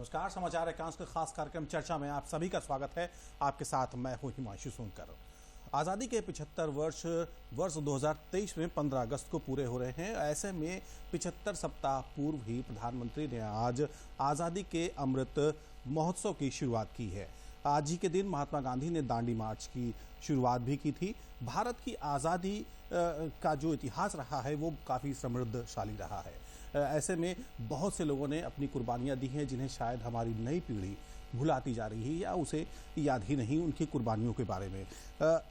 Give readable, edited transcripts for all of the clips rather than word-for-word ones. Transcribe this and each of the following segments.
नमस्कार, समाचार एकांश के खास कार्यक्रम चर्चा में आप सभी का स्वागत है। आपके साथ मैं हूं हिमांशु सोनकर। आज़ादी के 75 वर्ष 2023 में 15 अगस्त को पूरे हो रहे हैं। ऐसे में 75 सप्ताह पूर्व ही प्रधानमंत्री ने आज आज़ादी के अमृत महोत्सव की शुरुआत की है। आज ही के दिन महात्मा गांधी ने दांडी मार्च की शुरुआत भी की थी। भारत की आज़ादी का जो इतिहास रहा है वो काफ़ी समृद्धशाली रहा है। ऐसे में बहुत से लोगों ने अपनी कुर्बानियां दी हैं, जिन्हें शायद हमारी नई पीढ़ी भुलाती जा रही है या उसे याद ही नहीं उनकी कुर्बानियों के बारे में।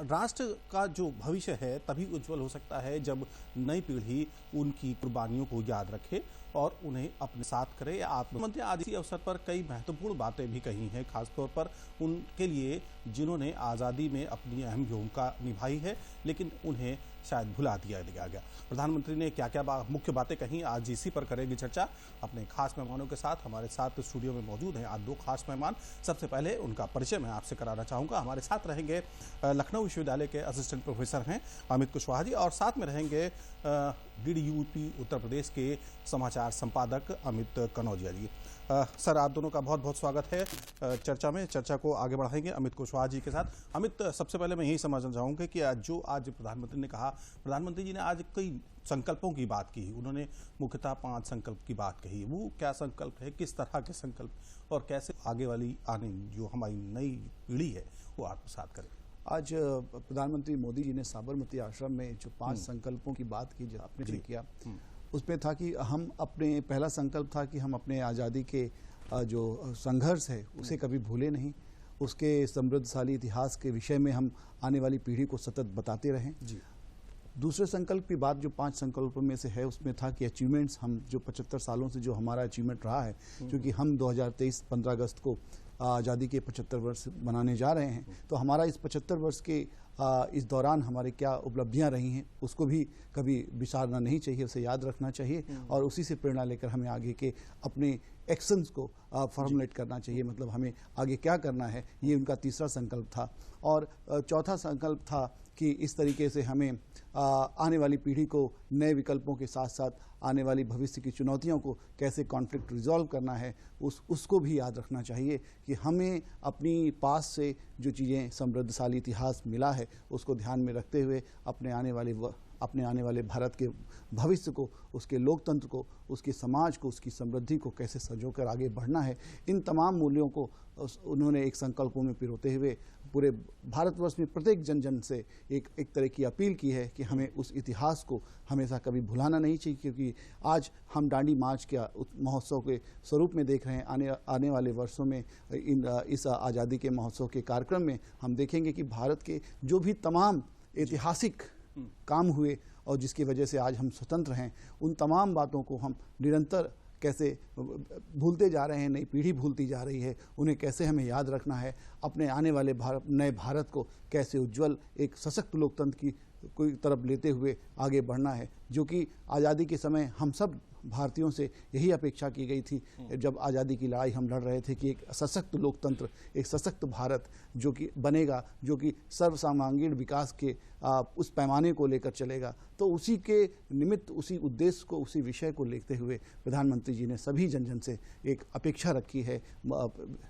राष्ट्र का जो भविष्य है तभी उज्जवल हो सकता है जब नई पीढ़ी उनकी कुर्बानियों को याद रखे और उन्हें अपने साथ करे। मुख्यमंत्री आज इसी अवसर पर कई महत्वपूर्ण बातें भी कही हैं, खासतौर पर उनके लिए जिन्होंने आज़ादी में अपनी अहम भूमिका निभाई है लेकिन उन्हें शायद भुला दिया गया। प्रधानमंत्री ने क्या क्या मुख्य बातें कहीं, आज इसी पर करेंगे चर्चा अपने खास मेहमानों के साथ। हमारे साथ स्टूडियो में मौजूद हैं आज दो खास मेहमान। सबसे पहले उनका परिचय मैं आपसे कराना चाहूँगा। हमारे साथ रहेंगे लखनऊ विश्वविद्यालय के असिस्टेंट प्रोफेसर हैं अमित कुशवाहा जी, और साथ में रहेंगे DDUP उत्तर प्रदेश के समाचार संपादक अमित कनौजिया जी। सर, आप दोनों का बहुत बहुत स्वागत है चर्चा में। चर्चा को आगे बढ़ाएंगे अमित कुशवाहा जी के साथ। अमित, सबसे पहले मैं यही समझना चाहूँगा कि जो आज प्रधानमंत्री ने कहा, प्रधानमंत्री जी ने आज कई संकल्पों की बात की। उन्होंने मुख्यतः 5 संकल्प की बात कही। वो क्या संकल्प है, किस तरह के संकल्प और कैसे आगे वाली आने जो हमारी नई पीढ़ी है वो आत्मसात करें? आज प्रधानमंत्री मोदी जी ने साबरमती आश्रम में जो 5 संकल्पों की बात की, जो आपने भी किया, उसमें था कि हम अपने, पहला संकल्प था कि हम अपने आज़ादी के जो संघर्ष है उसे कभी भूले नहीं। उसके समृद्धशाली इतिहास के विषय में हम आने वाली पीढ़ी को सतत बताते रहें। जी। दूसरे संकल्प की बात जो 5 संकल्पों में से है उसमें था कि अचीवमेंट्स, हम जो 75 सालों से जो हमारा अचीवमेंट रहा है, क्योंकि हम 2023 15 अगस्त को आज़ादी के 75 वर्ष मनाने जा रहे हैं, तो हमारा इस 75 वर्ष के इस दौरान हमारे क्या उपलब्धियां रही हैं उसको भी कभी विसारना नहीं चाहिए, उसे याद रखना चाहिए और उसी से प्रेरणा लेकर हमें आगे के अपने एक्शंस को फॉर्मुलेट करना चाहिए। मतलब हमें आगे क्या करना है, ये उनका तीसरा संकल्प था। और चौथा संकल्प था कि इस तरीके से हमें आने वाली पीढ़ी को नए विकल्पों के साथ साथ आने वाली भविष्य की चुनौतियों को कैसे कॉन्फ्लिक्ट रिजॉल्व करना है उसको भी याद रखना चाहिए कि हमें अपनी पास से जो चीज़ें समृद्धशाली इतिहास मिला है उसको ध्यान में रखते हुए अपने आने वाले भारत के भविष्य को, उसके लोकतंत्र को, उसके समाज को, उसकी समृद्धि को कैसे संजोकर आगे बढ़ना है, इन तमाम मूल्यों को उन्होंने एक संकल्पों में पिरोते हुए पूरे भारतवर्ष में प्रत्येक जन से एक तरह की अपील की है कि हमें उस इतिहास को हमेशा कभी भुलाना नहीं चाहिए। क्योंकि आज हम दांडी मार्च के महोत्सव के स्वरूप में देख रहे हैं, आने वाले वर्षों में इस आज़ादी के महोत्सव के कार्यक्रम में हम देखेंगे कि भारत के जो भी तमाम ऐतिहासिक काम हुए और जिसकी वजह से आज हम स्वतंत्र हैं, उन तमाम बातों को हम निरंतर कैसे भूलते जा रहे हैं, नई पीढ़ी भूलती जा रही है, उन्हें कैसे हमें याद रखना है, अपने आने वाले नए भारत को कैसे उज्जवल एक सशक्त लोकतंत्र की कोई तरफ लेते हुए आगे बढ़ना है, जो कि आज़ादी के समय हम सब भारतीयों से यही अपेक्षा की गई थी जब आज़ादी की लड़ाई हम लड़ रहे थे कि एक सशक्त लोकतंत्र, एक सशक्त भारत जो कि बनेगा, जो कि सर्वसमांगीण विकास के उस पैमाने को लेकर चलेगा। तो उसी के निमित्त, उसी उद्देश्य को, उसी विषय को लेते हुए प्रधानमंत्री जी ने सभी जन से एक अपेक्षा रखी है,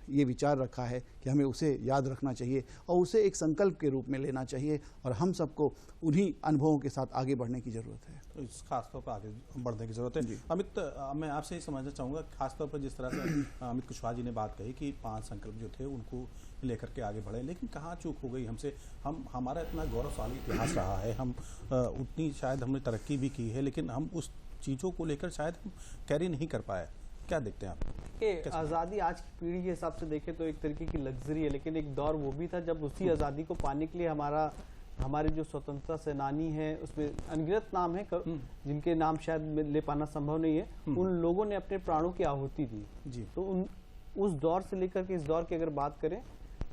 ये विचार रखा है कि हमें उसे याद रखना चाहिए और उसे एक संकल्प के रूप में लेना चाहिए और हम सबको उन्हीं अनुभवों के साथ आगे बढ़ने की ज़रूरत है। तो इस खासतौर पर आगे बढ़ने की ज़रूरत है। अमित, मैं आपसे ही समझना चाहूँगा, खासतौर पर जिस तरह से अमित कुशवाहा जी ने बात कही कि 5 संकल्प जो थे उनको लेकर के आगे बढ़े, लेकिन कहाँ चूक हो गई हमसे? हमारा इतना गौरवशाली इतिहास रहा है, हम उतनी शायद हमने तरक्की भी की है, लेकिन हम उस चीज़ों को लेकर शायद हम कैरी नहीं कर पाए। क्या देखते हैं आप? आज़ादी आज की पीढ़ी के हिसाब से देखें तो एक तरीके की लग्जरी है, लेकिन एक दौर वो भी था जब उसी आज़ादी को पाने के लिए हमारे जो स्वतंत्रता सेनानी हैं उसमें अनगिनत नाम है जिनके नाम शायद ले पाना संभव नहीं है, उन लोगों ने अपने प्राणों की आहुति दी जी। तो उस दौर से लेकर के इस दौर की अगर बात करें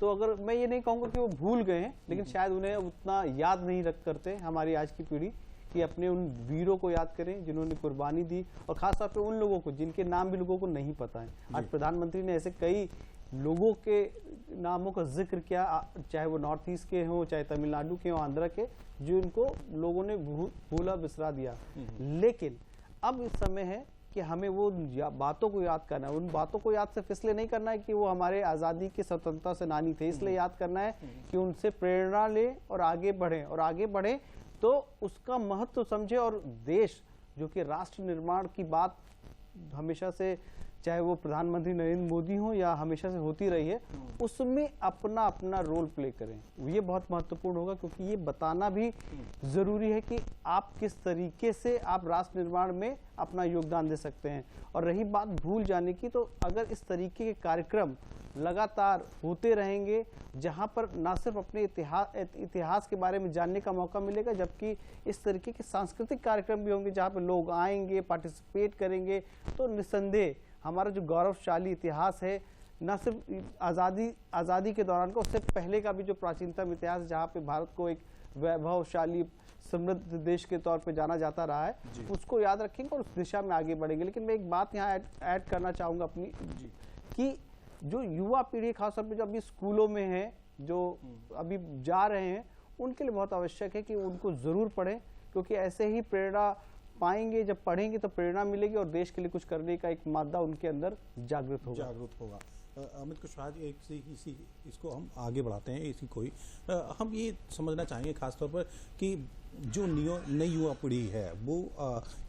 तो अगर मैं ये नहीं कहूँगा कि वो भूल गए हैं, लेकिन शायद उन्हें उतना याद नहीं रख करते हमारी आज की पीढ़ी कि अपने उन वीरों को याद करें जिन्होंने कुर्बानी दी, और खासतौर पर उन लोगों को जिनके नाम भी लोगों को नहीं पता है। आज प्रधानमंत्री ने ऐसे कई लोगों के नामों का जिक्र किया, चाहे वो नॉर्थ ईस्ट के हों, चाहे तमिलनाडु के हों, आंध्र के, जो इनको लोगों ने भूला बिसरा दिया। लेकिन अब इस समय है कि हमें वो बातों को याद करना है। उन बातों को याद सिर्फ इसलिए नहीं करना है कि वो हमारे आज़ादी के स्वतंत्रता सेनानी थे, इसलिए याद करना है कि उनसे प्रेरणा ले और आगे बढ़े, और आगे बढ़े तो उसका महत्व समझे, और देश जो कि राष्ट्र निर्माण की बात हमेशा से, चाहे वो प्रधानमंत्री नरेंद्र मोदी हो या हमेशा से होती रही है, उसमें अपना अपना रोल प्ले करें। ये बहुत महत्वपूर्ण होगा, क्योंकि ये बताना भी जरूरी है कि आप किस तरीके से आप राष्ट्र निर्माण में अपना योगदान दे सकते हैं। और रही बात भूल जाने की, तो अगर इस तरीके के कार्यक्रम लगातार होते रहेंगे, जहां पर न सिर्फ अपने इतिहास के बारे में जानने का मौका मिलेगा, जबकि इस तरीके के सांस्कृतिक कार्यक्रम भी होंगे जहां पर लोग आएंगे, पार्टिसिपेट करेंगे, तो निस्संदेह हमारा जो गौरवशाली इतिहास है, न सिर्फ आज़ादी के दौरान का, उससे पहले का भी जो प्राचीनतम इतिहास, जहाँ पे भारत को एक वैभवशाली समृद्ध देश के तौर पे जाना जाता रहा है, उसको याद रखेंगे और उस दिशा में आगे बढ़ेंगे। लेकिन मैं एक बात यहाँ ऐड करना चाहूँगा अपनी, कि जो युवा पीढ़ी खासतौर पे जो अभी स्कूलों में है, जो अभी जा रहे हैं, उनके लिए बहुत आवश्यक है कि उनको ज़रूर पढ़ें, क्योंकि ऐसे ही प्रेरणा पाएंगे। जब पढ़ेंगे तो प्रेरणा मिलेगी और देश के लिए कुछ करने का एक मादा उनके अंदर जागृत होगा। अमित कुशवाहा जी, इसको हम आगे बढ़ाते हैं। इसी को ही हम ये समझना चाहेंगे खासतौर पर कि जो नई युवा पीढ़ी है वो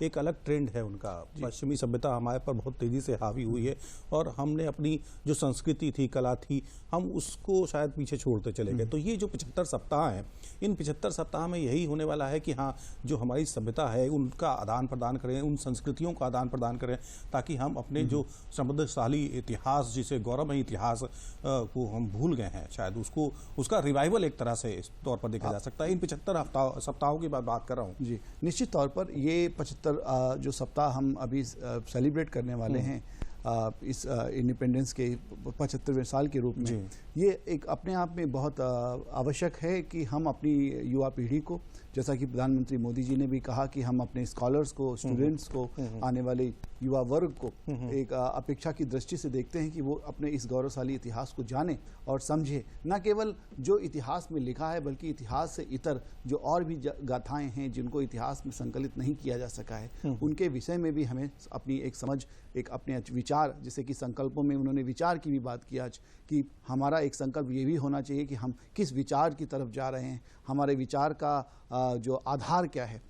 एक अलग ट्रेंड है उनका। पश्चिमी सभ्यता हमारे पर बहुत तेजी से हावी हुई है और हमने अपनी जो संस्कृति थी, कला थी, हम उसको शायद पीछे छोड़ते चले गए। तो ये जो 75 सप्ताह हैं, इन 75 सप्ताह में यही होने वाला है कि हाँ, जो हमारी सभ्यता है उनका आदान प्रदान करें, उन संस्कृतियों का आदान प्रदान करें, ताकि हम अपने जो समृद्धशाली इतिहास, जिसे गौरवमयी इतिहास को हम भूल गए हैं, शायद उसका रिवाइवल एक तरह से इस तौर पर देखा जा सकता है। इन 75 सप्ताहों की बात कर रहा हूँ जी। निश्चित तौर पर ये 75 जो सप्ताह हम अभी सेलिब्रेट करने वाले हैं इस इंडिपेंडेंस के 75वें साल के रूप में, ये एक अपने आप में बहुत आवश्यक है कि हम अपनी युवा पीढ़ी को, जैसा कि प्रधानमंत्री मोदी जी ने भी कहा कि हम अपने स्कॉलर्स को, स्टूडेंट्स को, आने वाले युवा वर्ग को एक अपेक्षा की दृष्टि से देखते हैं कि वो अपने इस गौरवशाली इतिहास को जाने और समझे। न केवल जो इतिहास में लिखा है, बल्कि इतिहास से इतर जो और भी गाथाएं हैं जिनको इतिहास में संकलित नहीं किया जा सका है, उनके विषय में भी हमें अपनी एक समझ, एक अपने विचार, जैसे कि संकल्पों में उन्होंने विचार की भी बात की आज, कि हमारा एक संकल्प ये भी होना चाहिए कि हम किस विचार की तरफ जा रहे हैं, हमारे विचार का जो आधार क्या है,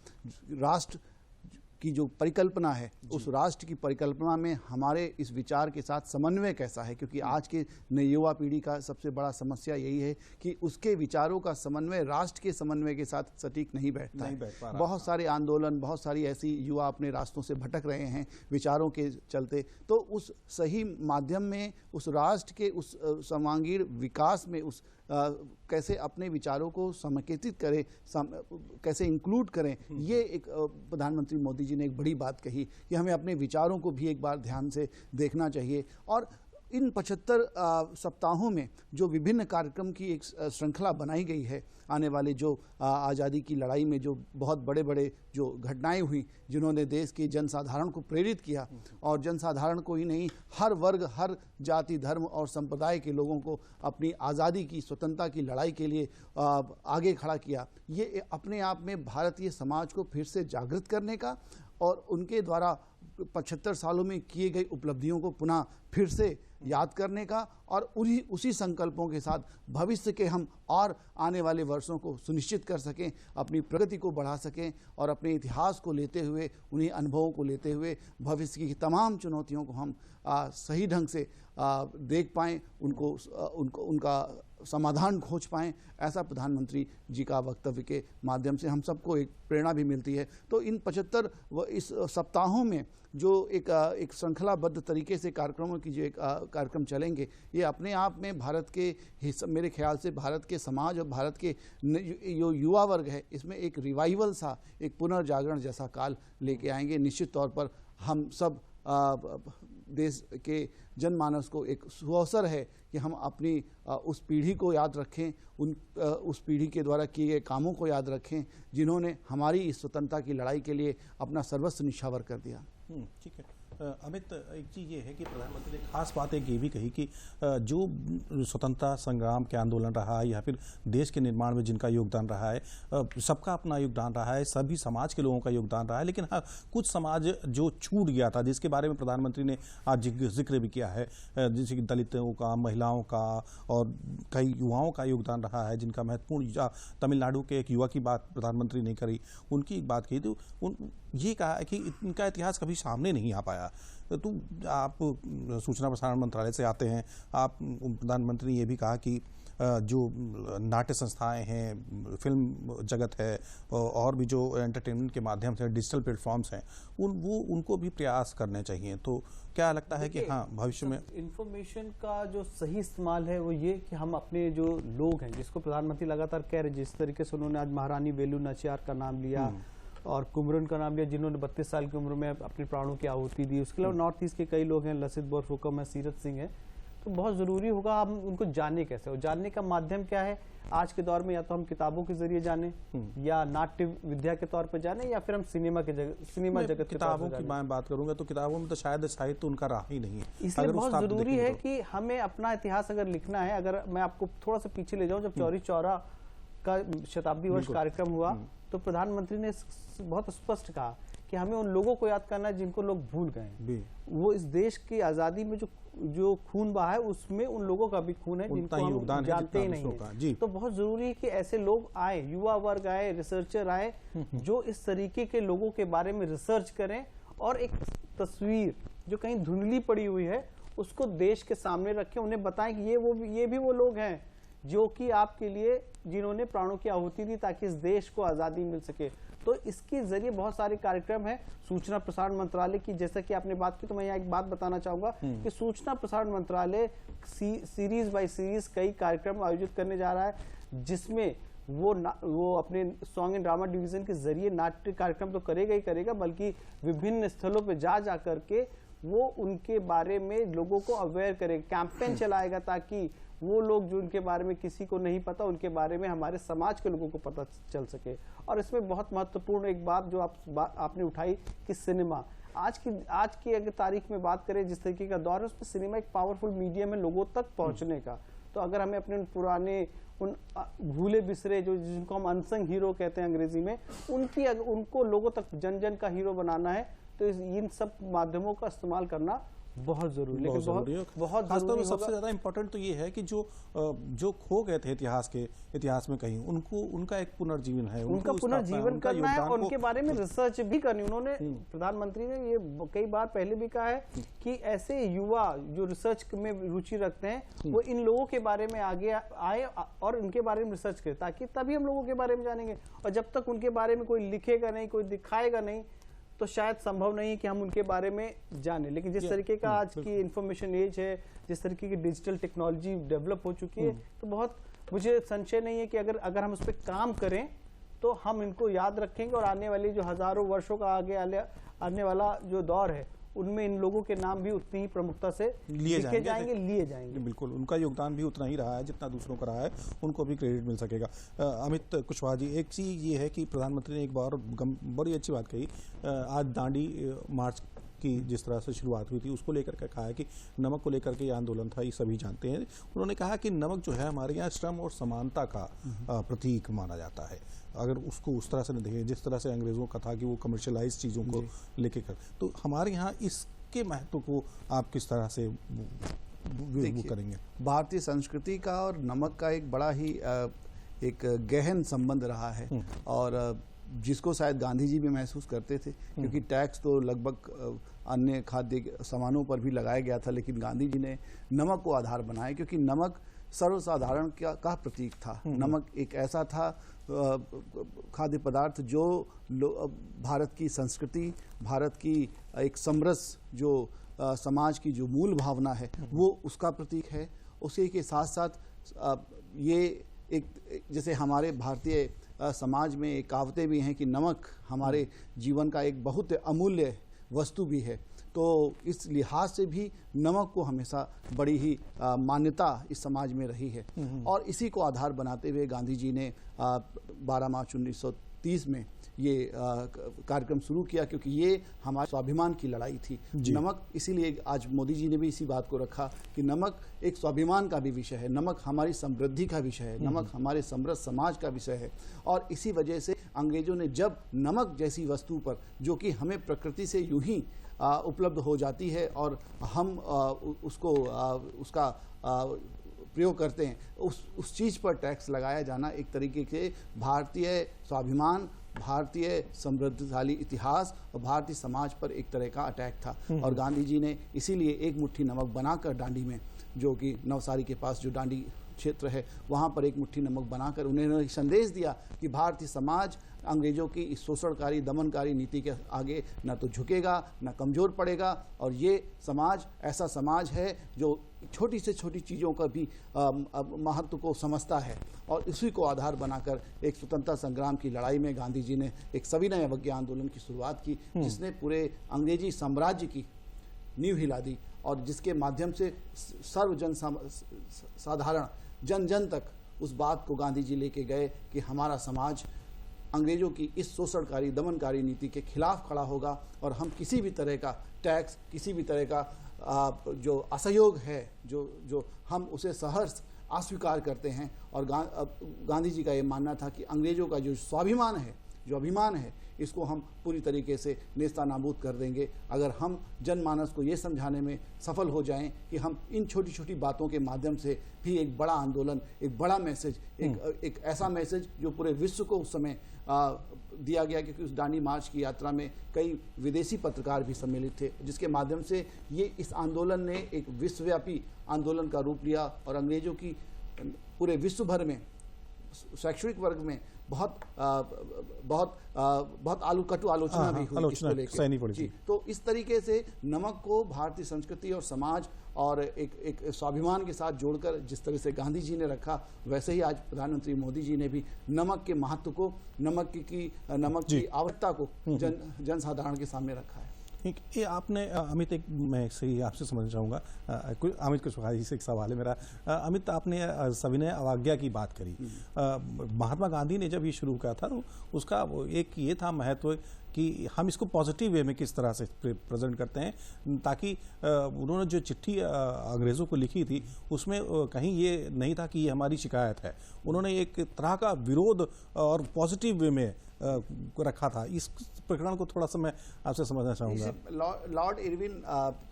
राष्ट्र की जो परिकल्पना है, उस राष्ट्र की परिकल्पना में हमारे इस विचार के साथ समन्वय कैसा है, क्योंकि आज के नई युवा पीढ़ी का सबसे बड़ा समस्या यही है कि उसके विचारों का समन्वय राष्ट्र के समन्वय के साथ सटीक नहीं बैठता है। बहुत सारे आंदोलन, बहुत सारी ऐसी युवा अपने रास्तों से भटक रहे हैं विचारों के चलते। तो उस सही माध्यम में, उस राष्ट्र के उस सर्वांगीण विकास में, उस कैसे अपने विचारों को समेकित करें, कैसे इंक्लूड करें, ये एक प्रधानमंत्री मोदी जी ने एक बड़ी बात कही कि हमें अपने विचारों को भी एक बार ध्यान से देखना चाहिए। और इन 75 सप्ताहों में जो विभिन्न कार्यक्रम की एक श्रृंखला बनाई गई है, आने वाले जो आज़ादी की लड़ाई में जो बहुत बड़े बड़े जो घटनाएं हुई, जिन्होंने देश के जनसाधारण को प्रेरित किया, और जनसाधारण को ही नहीं, हर वर्ग, हर जाति, धर्म और संप्रदाय के लोगों को अपनी आज़ादी की, स्वतंत्रता की लड़ाई के लिए आगे खड़ा किया। ये अपने आप में भारतीय समाज को फिर से जागृत करने का और उनके द्वारा 75 सालों में किए गए उपलब्धियों को पुनः फिर से याद करने का, और उसी संकल्पों के साथ भविष्य के हम और आने वाले वर्षों को सुनिश्चित कर सकें, अपनी प्रगति को बढ़ा सकें, और अपने इतिहास को लेते हुए, उन्हीं अनुभवों को लेते हुए भविष्य की तमाम चुनौतियों को हम सही ढंग से देख पाएं, उनका समाधान खोज पाएं। ऐसा प्रधानमंत्री जी का वक्तव्य के माध्यम से हम सबको एक प्रेरणा भी मिलती है। तो इन 75 इस सप्ताहों में जो एक श्रृंखलाबद्ध तरीके से कार्यक्रमों की जो एक कार्यक्रम चलेंगे, ये अपने आप में भारत के मेरे ख्याल से भारत के समाज और भारत के जो युवा वर्ग है, इसमें एक रिवाइवल सा, एक पुनर्जागरण जैसा काल लेके आएंगे। निश्चित तौर पर हम सब देश के जनमानस को एक सुअवसर है कि हम अपनी उस पीढ़ी को याद रखें, उस पीढ़ी के द्वारा किए गए कामों को याद रखें, जिन्होंने हमारी इस स्वतंत्रता की लड़ाई के लिए अपना सर्वस्व निछावर कर दिया। ठीक है। अमित, एक चीज़ ये है कि प्रधानमंत्री ने खास बात एक ये भी कही कि जो स्वतंत्रता संग्राम के आंदोलन रहा है या फिर देश के निर्माण में जिनका योगदान रहा है, सबका अपना योगदान रहा है, सभी समाज के लोगों का योगदान रहा है, लेकिन हाँ, कुछ समाज जो छूट गया था, जिसके बारे में प्रधानमंत्री ने आज जिक्र भी किया है, जैसे कि दलितों का, महिलाओं का और कई युवाओं का योगदान रहा है, जिनका महत्वपूर्ण, तमिलनाडु के एक युवा की बात प्रधानमंत्री ने करी, उनकी बात की, तो ये कहा है कि इनका इतिहास कभी सामने नहीं आ पाया। तो आप सूचना प्रसारण मंत्रालय से आते हैं, आप प्रधानमंत्री ने ये भी कहा कि जो नाट्य संस्थाएं हैं, फिल्म जगत है और भी जो एंटरटेनमेंट के माध्यम से डिजिटल प्लेटफॉर्म्स हैं, उनको भी प्रयास करने चाहिए। तो क्या लगता है कि हाँ, भविष्य में इंफॉर्मेशन का जो सही इस्तेमाल है वो ये कि हम अपने जो लोग हैं, जिसको प्रधानमंत्री लगातार कह रहे, जिस तरीके से उन्होंने आज महारानी वेलु नाचियार का नाम लिया और कुमरन का नाम लिया, जिन्होंने 32 साल की उम्र में अपने प्राणों की आहुति दी। उसके अलावा नॉर्थ ईस्ट के कई लोग हैं, लसित बोरफुकम है, सीरत सिंह है। तो बहुत ज़रूरी होगा हम उनको जाने कैसे, और जानने का माध्यम क्या है आज के दौर में, या तो हम किताबों के जरिए जाने, या नाट्य विद्या के तौर पर जाने, या फिर हम सिनेमा जगत किताबों की मैं बात करूंगा तो किताबों में तो शायद साहित्य उनका रहा ही नहीं है। इसलिए बहुत जरूरी है कि हमें अपना इतिहास अगर लिखना है, अगर मैं आपको थोड़ा सा पीछे ले जाऊं, जब चौरी चौरा का शताब्दी वर्ष कार्यक्रम हुआ तो प्रधानमंत्री ने बहुत स्पष्ट कहा कि हमें उन लोगों को याद करना है जिनको लोग भूल गए। वो इस देश की आजादी में जो खून बहा है, उसमें उन लोगों का भी खून है जिनको हम जानते ही नहीं है। तो बहुत जरूरी है कि ऐसे लोग आए, युवा वर्ग आए, रिसर्चर आए, जो इस तरीके के लोगों के बारे में रिसर्च करें और एक तस्वीर जो कहीं धुंधली पड़ी हुई है उसको देश के सामने रखें, उन्हें बताएं कि ये भी वो लोग हैं जो कि आपके लिए, जिन्होंने प्राणों की आहुति दी ताकि इस देश को आजादी मिल सके। तो इसके जरिए बहुत सारे कार्यक्रम हैं। सूचना प्रसारण मंत्रालय की, जैसा कि आपने बात की, तो मैं यहाँ एक बात बताना चाहूंगा कि सूचना प्रसारण मंत्रालय सीरीज बाय सीरीज कई कार्यक्रम आयोजित करने जा रहा है, जिसमें वो अपने सॉन्ग एंड ड्रामा डिवीजन के जरिए नाट्य कार्यक्रम तो करेगा ही करेगा, बल्कि विभिन्न स्थलों पे जा करके वो उनके बारे में लोगों को अवेयर करेगा, कैंपेन चलाएगा, ताकि वो लोग जो उनके बारे में किसी को नहीं पता, उनके बारे में हमारे समाज के लोगों को पता चल सके। और इसमें बहुत महत्वपूर्ण एक बात जो आपने उठाई कि सिनेमा, आज की अगर तारीख में बात करें, जिस तरीके का दौर है, उसमें सिनेमा एक पावरफुल मीडियम है लोगों तक पहुंचने का। तो अगर हमें अपने पुराने उन भूले बिसरे, जो जिनको हम अनसंग हीरो कहते हैं अंग्रेजी में, उनको लोगों तक जन का हीरो बनाना है, तो इन सब माध्यमों का इस्तेमाल करना बहुत जरूरी है। बहुत खासतौर पर सबसे ज्यादा इम्पोर्टेंट तो ये है कि जो खो गए थे इतिहास में कहीं, उनका एक पुनर्जीवन है, उनका पुनर्जीवन करना है और उनके बारे में रिसर्च भी करनी। उन्होंने, प्रधानमंत्री ने ये कई बार पहले भी कहा है कि ऐसे युवा जो रिसर्च में रुचि रखते हैं, वो इन लोगों के बारे में आगे आए और इनके बारे में रिसर्च करें, ताकि तभी हम लोगों के बारे में जानेंगे। और जब तक उनके बारे में कोई लिखेगा नहीं, कोई दिखाएगा नहीं, तो शायद संभव नहीं है कि हम उनके बारे में जाने। लेकिन जिस तरीके का आज की इंफॉर्मेशन एज है, जिस तरीके की डिजिटल टेक्नोलॉजी डेवलप हो चुकी है, तो बहुत मुझे संशय नहीं है कि अगर हम उस पर काम करें तो हम इनको याद रखेंगे, और आने वाली जो हजारों वर्षों का आने वाला जो दौर है, उनमें इन लोगों के नाम भी उतनी ही प्रमुखता से लिए जाएंगे। बिल्कुल, उनका योगदान भी उतना ही रहा है जितना दूसरों का रहा है, उनको भी क्रेडिट मिल सकेगा। अमित कुशवाहा जी, एक चीज़ ये है कि प्रधानमंत्री ने एक बार बड़ी अच्छी बात कही, आज दांडी मार्च की जिस तरह से शुरुआत हुई थी, उसको लेकर के कहा है कि नमक को लेकर के ये आंदोलन था, ये सभी जानते हैं। उन्होंने कहा कि नमक जो है हमारे यहाँ श्रम और समानता का प्रतीक माना जाता है। अगर उसको उस तरह से नहीं देखें जिस तरह से अंग्रेजों का था कि वो कमर्शियलाइज चीज़ों को लेके कर, तो हमारे यहाँ इसके महत्व को आप किस तरह से करेंगे? भारतीय संस्कृति का और नमक का एक बड़ा ही एक गहन संबंध रहा है, और जिसको शायद गांधी जी भी महसूस करते थे, क्योंकि टैक्स तो लगभग अन्य खाद्य सामानों पर भी लगाया गया था, लेकिन गांधी जी ने नमक को आधार बनाया, क्योंकि नमक सर्वसाधारण का प्रतीक था। नमक एक ऐसा था खाद्य पदार्थ जो भारत की संस्कृति, भारत की एक समरस जो समाज की जो मूल भावना है, वो उसका प्रतीक है। उसी के साथ साथ ये एक, जैसे हमारे भारतीय समाज में एक कहावतें भी हैं कि नमक हमारे जीवन का एक बहुत अमूल्य वस्तु भी है। तो इस लिहाज से भी नमक को हमेशा बड़ी ही मान्यता इस समाज में रही है, और इसी को आधार बनाते हुए गांधी जी ने 12 मार्च 1930 में ये कार्यक्रम शुरू किया, क्योंकि ये हमारे स्वाभिमान की लड़ाई थी। नमक, इसीलिए आज मोदी जी ने भी इसी बात को रखा कि नमक एक स्वाभिमान का भी विषय है, नमक हमारी समृद्धि का विषय है, नमक हमारे समृद्ध समाज का विषय है। और इसी वजह से अंग्रेजों ने जब नमक जैसी वस्तु पर, जो कि हमें प्रकृति से यूं ही उपलब्ध हो जाती है और हम उसका प्रयोग करते हैं, उस चीज़ पर टैक्स लगाया जाना एक तरीके से भारतीय स्वाभिमान, भारतीय समृद्धशाली इतिहास और भारतीय समाज पर एक तरह का अटैक था। और गांधी जी ने इसीलिए एक मुट्ठी नमक बनाकर दांडी में, जो कि नवसारी के पास जो दांडी क्षेत्र है, वहाँ पर एक मुट्ठी नमक बनाकर उन्होंने संदेश दिया कि भारतीय समाज अंग्रेजों की इस शोषणकारी दमनकारी नीति के आगे न तो झुकेगा न कमज़ोर पड़ेगा, और ये समाज ऐसा समाज है जो छोटी से छोटी चीज़ों का भी महत्व को समझता है। और इसी को आधार बनाकर एक स्वतंत्रता संग्राम की लड़ाई में गांधी जी ने एक सविनय अवज्ञा आंदोलन की शुरुआत की, जिसने पूरे अंग्रेजी साम्राज्य की नींव हिला दी और जिसके माध्यम से सर्वजन साधारण जन जन तक उस बात को गांधी जी लेके गए कि हमारा समाज अंग्रेजों की इस शोषणकारी दमनकारी नीति के खिलाफ खड़ा होगा और हम किसी भी तरह का टैक्स, किसी भी तरह का जो असहयोग है, जो हम उसे सहर्ष अस्वीकार करते हैं। और गांधी जी का ये मानना था कि अंग्रेजों का जो स्वाभिमान है, जो अभिमान है, इसको हम पूरी तरीके से नेस्ता नाबूद कर देंगे अगर हम जनमानस को ये समझाने में सफल हो जाएं कि हम इन छोटी छोटी बातों के माध्यम से भी एक बड़ा आंदोलन, एक बड़ा मैसेज, एक ऐसा मैसेज जो पूरे विश्व को उस समय दिया गया, क्योंकि उस दांडी मार्च की यात्रा में कई विदेशी पत्रकार भी सम्मिलित थे, जिसके माध्यम से ये इस आंदोलन ने एक विश्वव्यापी आंदोलन का रूप लिया और अंग्रेजों की पूरे विश्व भर में शैक्षणिक वर्ग में बहुत कटु आलोचना भी हुई इसको लेकर। जी, तो इस तरीके से नमक को भारतीय संस्कृति और समाज और एक स्वाभिमान के साथ जोड़कर जिस तरह से गांधी जी ने रखा, वैसे ही आज प्रधानमंत्री मोदी जी ने भी नमक के महत्व को, नमक की आवश्यकता को जनसाधारण के सामने रखा है। ये आपने अमित, एक मैं सही आपसे समझना चाहूँगा, अमित कुशवाहा जी से एक सवाल है मेरा। अमित, आपने सविनय अवज्ञा की बात करी। महात्मा गांधी ने जब ये शुरू किया था तो उसका एक ये था महत्व कि हम इसको पॉजिटिव वे में किस तरह से प्रेजेंट करते हैं, ताकि उन्होंने जो चिट्ठी अंग्रेज़ों को लिखी थी उसमें कहीं ये नहीं था कि ये हमारी शिकायत है। उन्होंने एक तरह का विरोध और पॉजिटिव वे में रखा था। इस प्रकरण को थोड़ा सा मैं आपसे समझना चाहूँगा। लॉर्ड इरविन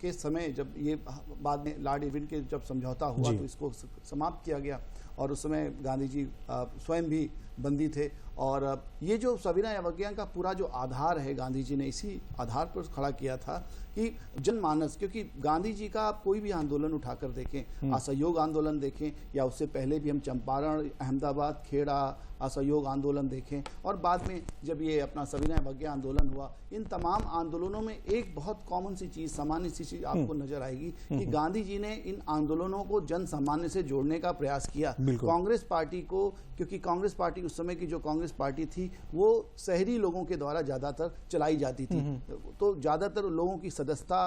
के समय, जब ये बाद में लॉर्ड इरविन के जब समझौता हुआ तो इसको समाप्त किया गया और उस समय गांधी जी स्वयं भी बंदी थे। और ये जो सविनय अवज्ञा का पूरा जो आधार है, गांधी जी ने इसी आधार पर खड़ा किया था कि जनमानस, क्योंकि गांधी जी का आप कोई भी आंदोलन उठाकर देखें, असहयोग आंदोलन देखें या उससे पहले भी हम चंपारण, अहमदाबाद, खेड़ा असहयोग आंदोलन देखें, और बाद में जब ये अपना सविनय अवज्ञा आंदोलन हुआ, इन तमाम आंदोलनों में एक बहुत कॉमन सी चीज़, सामान्य सी चीज़ आपको नजर आएगी कि गांधी जी ने इन आंदोलनों को जन सामान्य से जोड़ने का प्रयास किया। कांग्रेस पार्टी को, क्योंकि कांग्रेस पार्टी उस समय की जो कांग्रेस पार्टी थी वो शहरी लोगों के द्वारा ज़्यादातर चलाई जाती थी, तो ज़्यादातर लोगों की सदस्यता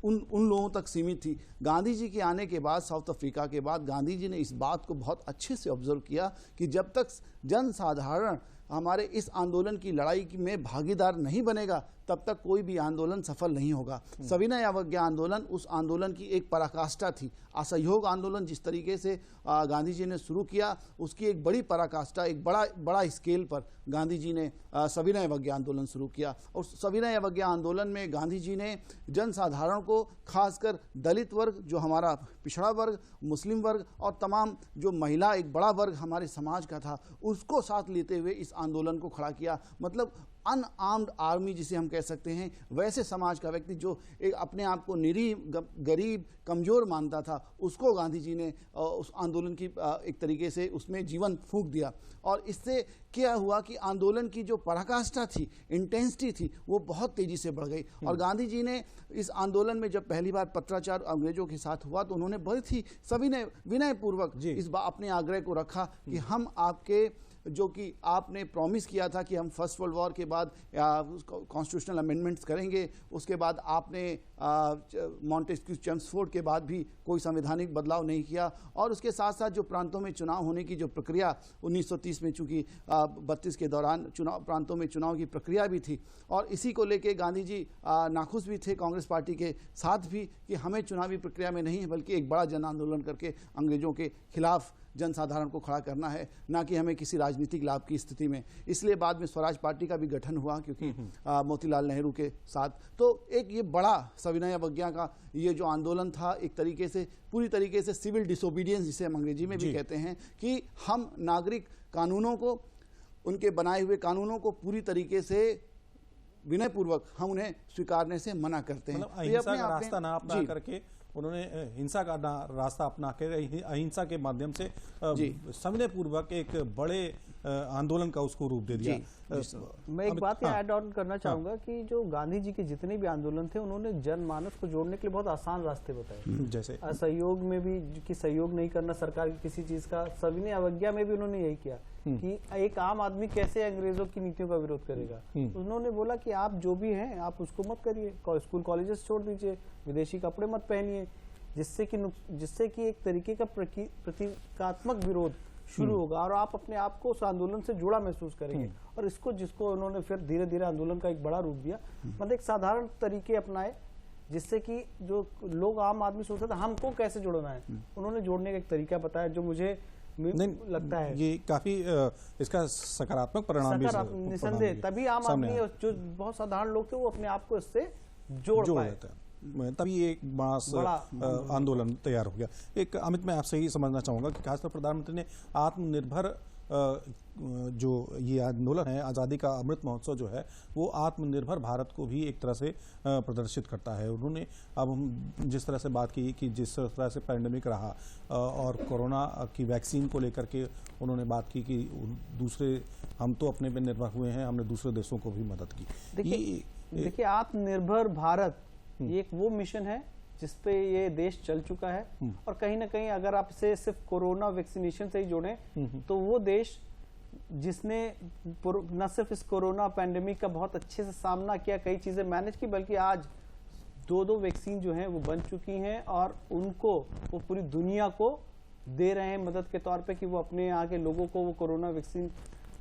उन लोगों तक सीमित थी। गांधी जी के आने के बाद, साउथ अफ्रीका के बाद, गांधी जी ने इस बात को बहुत अच्छे से ऑब्जर्व किया कि जब तक जनसाधारण हमारे इस आंदोलन की लड़ाई में भागीदार नहीं बनेगा तब तक कोई भी आंदोलन सफल नहीं होगा। सविनय अवज्ञा आंदोलन उस आंदोलन की एक पराकाष्ठा थी। असहयोग आंदोलन जिस तरीके से गांधी जी ने शुरू किया, उसकी एक बड़ी पराकाष्ठा, एक बड़ा स्केल पर गांधी जी ने सविनय अवज्ञा आंदोलन शुरू किया। और सविनय अवज्ञा आंदोलन में गांधी जी ने जनसाधारण को, खासकर दलित वर्ग, जो हमारा पिछड़ा वर्ग, मुस्लिम वर्ग और तमाम जो महिला, एक बड़ा वर्ग हमारे समाज का था, उसको साथ लेते हुए इस आंदोलन को खड़ा किया। मतलब अनआर्म्ड आर्मी जिसे हम कह सकते हैं, वैसे समाज का व्यक्ति जो एक अपने आप को निरीह, गरीब, कमज़ोर मानता था, उसको गांधी जी ने उस आंदोलन की एक तरीके से उसमें जीवन फूंक दिया। और इससे क्या हुआ कि आंदोलन की जो पराकाष्ठा थी, इंटेंसिटी थी, वो बहुत तेज़ी से बढ़ गई। और गांधी जी ने इस आंदोलन में जब पहली बार पत्राचार अंग्रेजों के साथ हुआ तो उन्होंने बहुत ही सविनय, विनयपूर्वक अपने आग्रह को रखा कि हम आपके, जो कि आपने प्रॉमिस किया था कि हम फर्स्ट वर्ल्ड वॉर के बाद कॉन्स्टिट्यूशनल अमेंडमेंट्स करेंगे, उसके बाद आपने मॉन्टेस्क्यू चेम्सफोर्ड के बाद भी कोई संवैधानिक बदलाव नहीं किया, और उसके साथ साथ जो प्रांतों में चुनाव होने की जो प्रक्रिया 1930 में चूंकि 32 के दौरान चुनाव प्रांतों में चुनाव की प्रक्रिया भी थी, और इसी को लेके गांधी जी नाखुश भी थे कांग्रेस पार्टी के साथ भी कि हमें चुनावी प्रक्रिया में नहीं है बल्कि एक बड़ा जन आंदोलन करके अंग्रेजों के खिलाफ जनसाधारण को खड़ा करना है, ना कि हमें किसी राजनीतिक लाभ की स्थिति में। इसलिए बाद में स्वराज पार्टी का भी गठन हुआ क्योंकि मोतीलाल नेहरू के साथ। तो एक ये बड़ा सविनय अवज्ञा का ये जो आंदोलन था, एक तरीके से पूरी तरीके से सिविल डिसोबीडियंस जिसे हम अंग्रेजी में भी कहते हैं, कि हम नागरिक कानूनों को, उनके बनाए हुए कानूनों को पूरी तरीके से विनय पूर्वक हम उन्हें स्वीकारने से मना करते हैं। मतलब अहिंसा का रास्ता ना अपना करके उन्होंने हिंसा का रास्ता अपना कर अहिंसा के माध्यम से सविनय पूर्वक एक बड़े आंदोलन का उसको रूप दे दिया। मैं एक बात ऐड ऑन करना चाहूंगा कि जो गांधी जी के जितने भी आंदोलन थे उन्होंने जनमानस को जोड़ने के लिए बहुत आसान रास्ते बताए, जैसे असहयोग में भी कि सहयोग नहीं करना सरकार की किसी चीज का, सविनय अवज्ञा में भी उन्होंने यही किया कि एक आम आदमी कैसे अंग्रेजों की नीतियों का विरोध करेगा। उन्होंने बोला कि आप जो भी हैं आप उसको मत करिए, स्कूल कॉलेजेस छोड़ दीजिए, विदेशी कपड़े मत पहनिए, जिससे कि एक तरीके का प्रतीकात्मक विरोध शुरू होगा और आप अपने आप को उस आंदोलन से जुड़ा महसूस करेंगे। और इसको जिसको उन्होंने फिर धीरे धीरे आंदोलन का एक बड़ा रूप दिया, मतलब एक साधारण तरीके अपनाए जिससे कि जो लोग आम आदमी सोचते थे हमको कैसे जोड़ना है, उन्होंने जोड़ने का एक तरीका बताया जो मुझे लगता है ये काफी इसका सकारात्मक परिणाम भी निसंदेह। तभी आम आदमी जो बहुत साधारण लोग थे वो अपने आप को इससे जोड़ पाए, तभी एक बड़ा आंदोलन तैयार हो गया। एक अमित, मैं आपसे ही समझना चाहूंगा कि खासतौर प्रधानमंत्री ने आत्मनिर्भर जो ये आंदोलन है, आज़ादी का अमृत महोत्सव जो है, वो आत्मनिर्भर भारत को भी एक तरह से प्रदर्शित करता है। उन्होंने अब हम जिस तरह से बात की कि जिस तरह से पैंडेमिक रहा और कोरोना की वैक्सीन को लेकर के उन्होंने बात की कि दूसरे हम तो अपने पे निर्भर हुए हैं, हमने दूसरे देशों को भी मदद की। देखिए आत्मनिर्भर भारत ये एक वो मिशन है जिसपे ये देश चल चुका है, और कहीं ना कहीं अगर आप इसे सिर्फ कोरोना वैक्सीनेशन से ही जोड़ें तो वो देश जिसने न सिर्फ इस कोरोना पैंडेमिक का बहुत अच्छे से सामना किया, कई चीजें मैनेज की, बल्कि आज दो वैक्सीन जो हैं वो बन चुकी हैं और उनको वो पूरी दुनिया को दे रहे हैं मदद के तौर पे कि वो अपने यहाँ के लोगों को वो कोरोना वैक्सीन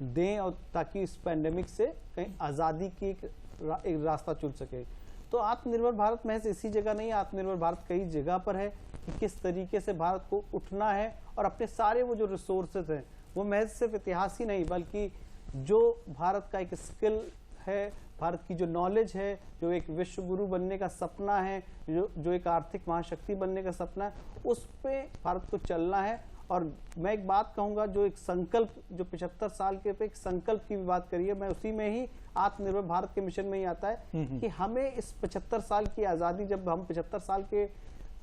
दें और ताकि इस पैंडेमिक से कहीं आज़ादी की एक रास्ता चुन सके। तो आत्मनिर्भर भारत महज इसी जगह नहीं, आत्मनिर्भर भारत कई जगह पर है कि किस तरीके से भारत को उठना है और अपने सारे वो जो रिसोर्सेज हैं वो महज सिर्फ इतिहास ही नहीं बल्कि जो भारत का एक स्किल है, भारत की जो नॉलेज है, जो एक विश्व गुरु बनने का सपना है, जो एक आर्थिक महाशक्ति बनने का सपना है, उस पे भारत को चलना है। और मैं एक बात कहूंगा, जो एक संकल्प जो 75 साल के पे एक संकल्प की भी बात करी है, मैं उसी में ही आत्मनिर्भर भारत के मिशन में ही आता है कि हमें इस 75 साल की आज़ादी, जब हम 75 साल के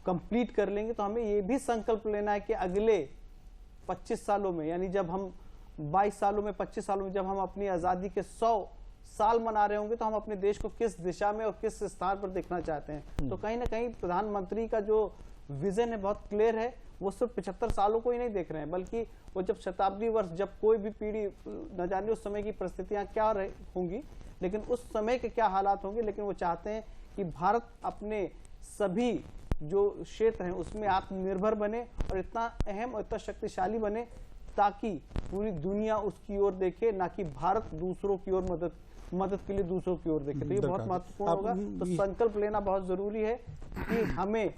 कंप्लीट कर लेंगे तो हमें ये भी संकल्प लेना है कि अगले 25 सालों में, यानी जब हम 22 सालों में 25 सालों में जब हम अपनी आज़ादी के 100 साल मना रहे होंगे तो हम अपने देश को किस दिशा में और किस स्थान पर देखना चाहते हैं। तो कहीं ना कहीं प्रधानमंत्री का जो विजन है बहुत क्लियर है, वो सिर्फ 75 सालों को ही नहीं देख रहे हैं बल्कि वो जब शताब्दी वर्ष, जब कोई भी पीढ़ी, न जाने उस समय की परिस्थितियां क्या होंगी, लेकिन उस समय के क्या हालात होंगे, लेकिन वो चाहते हैं कि भारत अपने सभी जो क्षेत्र हैं उसमें आत्मनिर्भर बने और इतना अहम और इतना शक्तिशाली बने ताकि पूरी दुनिया उसकी ओर देखे, ना कि भारत दूसरों की ओर मदद के लिए दूसरों की ओर देखे। तो ये बहुत महत्वपूर्ण होगा। तो संकल्प लेना बहुत जरूरी है कि हमें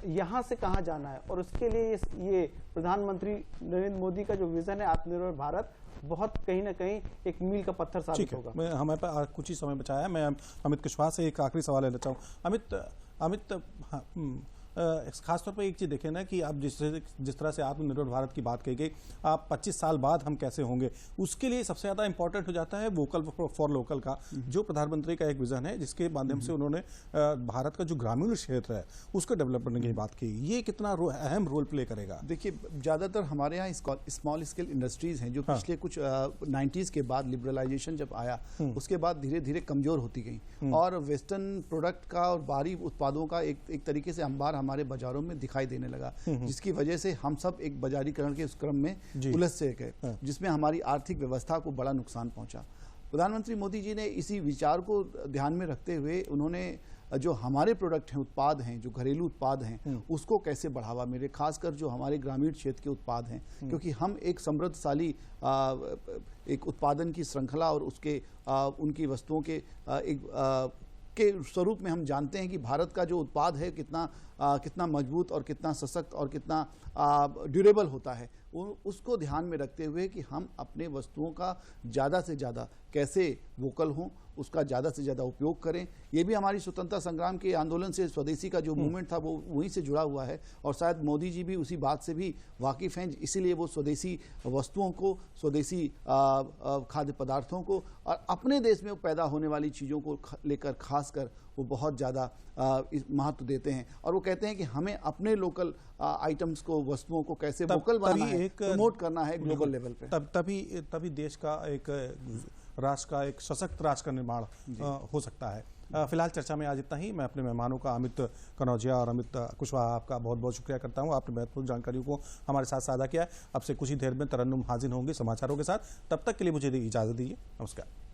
यहाँ से कहाँ जाना है, और उसके लिए ये प्रधानमंत्री नरेंद्र मोदी का जो विजन है आत्मनिर्भर भारत, बहुत कहीं ना कहीं एक मील का पत्थर साबित होगा। हमारे पास कुछ ही समय बचाया है, मैं अमित कुशवाहा से एक आखिरी सवाल लेना चाहूँ। अमित खासतौर पर एक चीज देखें ना कि आप जिस तरह से आत्मनिर्भर भारत की बात कही गई, आप 25 साल बाद हम कैसे होंगे, उसके लिए सबसे ज्यादा इंपॉर्टेंट हो जाता है वोकल फॉर लोकल का, जो प्रधानमंत्री का एक विजन है जिसके माध्यम से उन्होंने भारत का जो ग्रामीण क्षेत्र है उसको डेवलप करने की बात की। ये कितना अहम रोल प्ले करेगा? देखिए, ज्यादातर हमारे यहाँ स्मॉल स्केल इंडस्ट्रीज हैं जो पिछले कुछ 90s के बाद लिबरलाइजेशन जब आया उसके बाद धीरे धीरे कमजोर होती गई और वेस्टर्न प्रोडक्ट का और बाहरी उत्पादों का एक तरीके से अंबार हमारे बाजारों में दिखाई देने लगा, जिसकी वजह से हम सब एक बाजारीकरण के उस क्रम में उलझ से गए, जिसमें हमारी आर्थिक व्यवस्था को बड़ा नुकसान पहुंचा। प्रधानमंत्री मोदी जी ने इसी विचार को ध्यान में रखते हुए उन्होंने जो हमारे प्रोडक्ट हैं, उत्पाद हैं, जो घरेलू उत्पाद हैं, उसको कैसे बढ़ावा मिले, खासकर जो हमारे ग्रामीण क्षेत्र के उत्पाद हैं, क्योंकि हम एक समृद्धशाली एक उत्पादन की श्रृंखला और उसके उनकी वस्तुओं के के स्वरूप में हम जानते हैं कि भारत का जो उत्पाद है कितना मजबूत और कितना सशक्त और कितना ड्यूरेबल होता है। उसको ध्यान में रखते हुए कि हम अपने वस्तुओं का ज़्यादा से ज़्यादा कैसे वोकल हों, उसका ज़्यादा से ज़्यादा उपयोग करें। ये भी हमारी स्वतंत्रता संग्राम के आंदोलन से स्वदेशी का जो मूवमेंट था वो वहीं से जुड़ा हुआ है और शायद मोदी जी भी उसी बात से भी वाकिफ़ हैं, इसीलिए वो स्वदेशी वस्तुओं को, स्वदेशी खाद्य पदार्थों को और अपने देश में पैदा होने वाली चीज़ों को लेकर खासकर वो बहुत ज़्यादा महत्व देते हैं और वो कहते हैं कि हमें अपने लोकल आइटम्स को, वस्तुओं को कैसे वोकल बनाना है, प्रमोट करना है ग्लोबल लेवल पे। तभी देश का एक राष्ट्र का, एक सशक्त राष्ट्र का निर्माण हो सकता है। फिलहाल चर्चा में आज इतना ही। मैं अपने मेहमानों का, अमित कनौजिया और अमित कुशवाहा, आपका बहुत बहुत शुक्रिया करता हूं। आपने महत्वपूर्ण जानकारियों को हमारे साथ साझा किया है। अब से कुछ ही देर में तरन्नुम हाजिर होंगे समाचारों के साथ। तब तक के लिए मुझे इजाज़त दीजिए। नमस्कार।